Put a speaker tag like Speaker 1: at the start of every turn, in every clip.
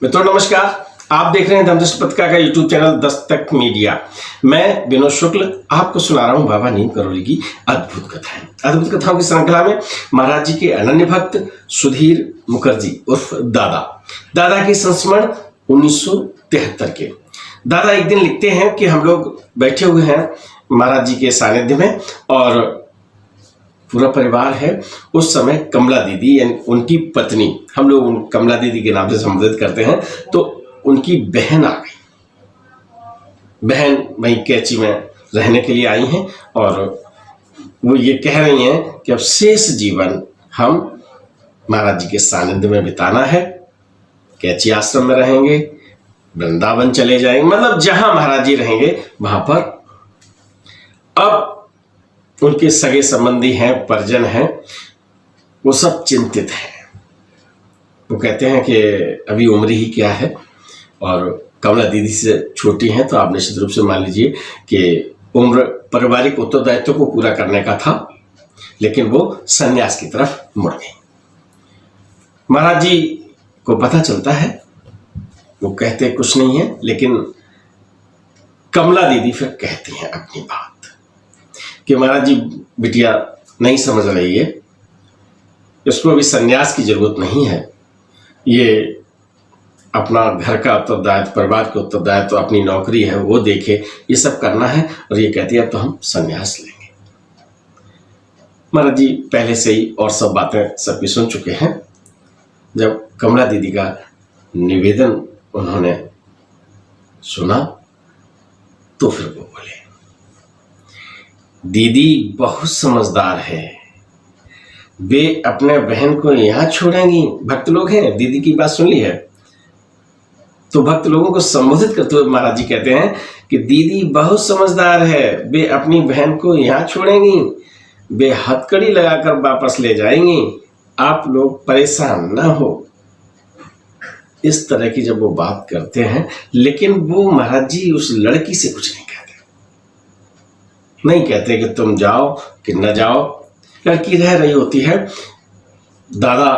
Speaker 1: मित्रों नमस्कार। आप देख रहे हैं धर्मदृष्टि पत्रिका का यूट्यूब चैनल दस्तक मीडिया। मैं विनोद शुक्ल आपको सुना रहा हूं बाबा नीम करोली की अद्भुत कथाएं। अद्भुत कथाओं की श्रृंखला में महाराज जी के अनन्य भक्त सुधीर मुखर्जी उर्फ दादा के संस्मरण 1973 के। दादा एक दिन लिखते हैं कि हम लोग बैठे हुए हैं महाराज जी के सानिध्य में और पूरा परिवार है। उस समय कमला दीदी यानी उनकी पत्नी, हम लोग उन कमला दीदी के नाम से संबोधित करते हैं, तो उनकी बहन आ गई। बहन वहीं कैची में रहने के लिए आई हैं और वो ये कह रही हैं कि अब शेष जीवन हम महाराज जी के सानिध्य में बिताना है। कैची आश्रम में रहेंगे, वृंदावन चले जाएंगे, मतलब जहां महाराज जी रहेंगे वहां पर। अब उनके सगे संबंधी हैं, परिजन हैं, वो सब चिंतित हैं। वो कहते हैं कि अभी उम्र ही क्या है और कमला दीदी से छोटी हैं, तो आप निश्चित रूप से मान लीजिए कि उम्र पारिवारिक उत्तरदायित्व को पूरा करने का था, लेकिन वो संन्यास की तरफ मुड़ गई। महाराज जी को पता चलता है, वो कहते कुछ नहीं है, लेकिन कमला दीदी फिर कहती हैं अपनी बात कि महाराज जी बिटिया नहीं समझ रही है, इसको अभी संन्यास की जरूरत नहीं है। ये अपना घर का उत्तरदायित्व, परिवार के उत्तरदायित्व, तो अपनी नौकरी है वो देखे, ये सब करना है। और ये कहती है अब तो हम संन्यास लेंगे। महाराज जी पहले से ही और सब बातें सबकी सुन चुके हैं। जब कमला दीदी का निवेदन उन्होंने सुना तो फिर वो बोले, दीदी बहुत समझदार है, वे अपने बहन को यहां छोड़ेंगी। भक्त लोग हैं, दीदी की बात सुन ली है, तो भक्त लोगों को संबोधित करते हुए महाराज जी कहते हैं कि दीदी बहुत समझदार है, वे अपनी बहन को यहां छोड़ेंगी, वे हथकड़ी लगाकर वापस ले जाएंगी, आप लोग परेशान ना हो। इस तरह की जब वो बात करते हैं, लेकिन वो महाराज जी उस लड़की से कुछ नहीं कहते कि तुम जाओ कि न जाओ। लड़की रह रही होती है। दादा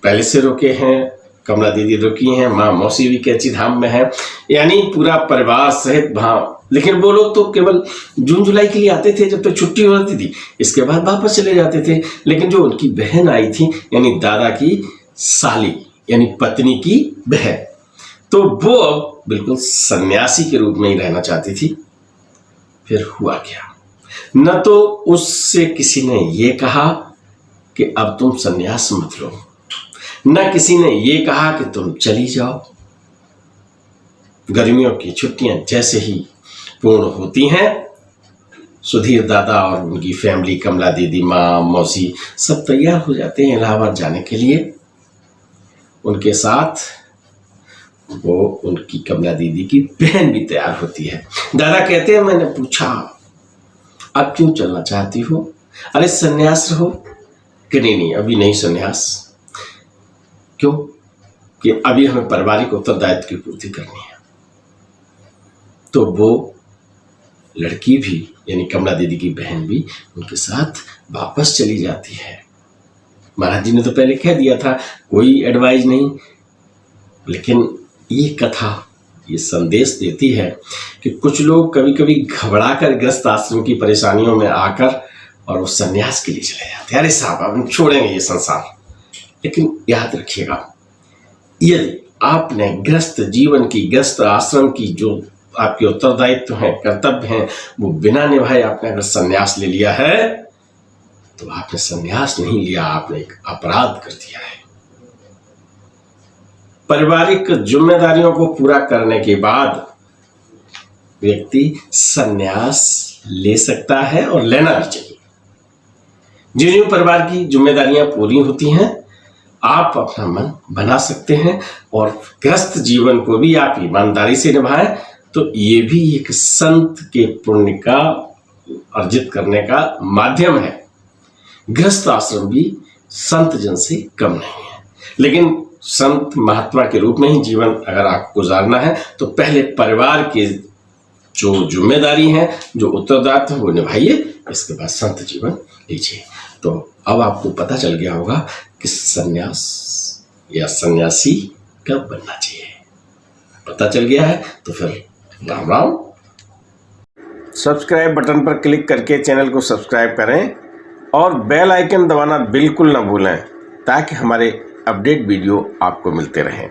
Speaker 1: पहले से रुके हैं, कमला दीदी रुकी हैं, माँ मौसी भी कैची धाम में है, यानी पूरा परिवार सहित वहां। लेकिन वो लोग तो केवल जून जुलाई के लिए आते थे जब तक छुट्टी हो जाती थी, इसके बाद वापस चले जाते थे। लेकिन जो उनकी बहन आई थी, यानी दादा की साली यानी पत्नी की बहन, तो वो अब बिल्कुल सन्यासी के रूप में ही रहना चाहती थी। फिर हुआ क्या, न तो उससे किसी ने ये कहा कि अब तुम सन्यास मत लो, न किसी ने ये कहा कि तुम चली जाओ। गर्मियों की छुट्टियां जैसे ही पूर्ण होती हैं, सुधीर दादा और उनकी फैमिली, कमला दीदी, माँ मौसी, सब तैयार हो जाते हैं इलाहाबाद जाने के लिए। उनके साथ वो उनकी कमला दीदी की बहन भी तैयार होती है। दादा कहते हैं, मैंने पूछा अब क्यों चलना चाहती हो? अरे सन्यास रहो। कि नहीं, अभी नहीं सन्यास। क्यों? कि अभी हमें पारिवारिक उत्तरदायित्व की पूर्ति करनी है। तो वो लड़की भी यानी कमला दीदी की बहन भी उनके साथ वापस चली जाती है। महाराज जी ने तो पहले कह दिया था, कोई एडवाइस नहीं, लेकिन ये कथा ये संदेश देती है कि कुछ लोग कभी कभी घबरा कर गृहस्थ आश्रम की परेशानियों में आकर और वो सन्यास के लिए चले जाते हैं। अरे साहब अब हम छोड़ेंगे ये संसार। लेकिन याद रखिएगा, यदि आपने गृहस्थ जीवन की, गृहस्थ आश्रम की जो आपके उत्तरदायित्व हैं, कर्तव्य हैं, वो बिना निभाए आपने अगर सन्यास ले लिया है, तो आपने सन्यास नहीं लिया, आपने एक अपराध कर दिया है। पारिवारिक जिम्मेदारियों को पूरा करने के बाद व्यक्ति सन्यास ले सकता है और लेना भी चाहिए। जिन परिवार की जिम्मेदारियां पूरी होती हैं, आप अपना मन बना सकते हैं और गृहस्थ जीवन को भी आप ईमानदारी से निभाएं, तो ये भी एक संत के पुण्य का अर्जित करने का माध्यम है। गृहस्थ आश्रम भी संत जन से कम नहीं है, लेकिन संत महात्मा के रूप में ही जीवन अगर आपको गुजारना है, तो पहले परिवार की जो जिम्मेदारी है, जो उत्तरदायित्व, वो निभाइए, इसके बाद संत जीवन लीजिए। तो अब आपको पता चल गया होगा कि सन्यास या सन्यासी कब बनना चाहिए। पता चल गया है तो फिर राम राम। सब्सक्राइब बटन पर क्लिक करके चैनल को सब्सक्राइब करें और बेल आइकन दबाना बिल्कुल ना भूलें ताकि हमारे अपडेट वीडियो आपको मिलते रहें।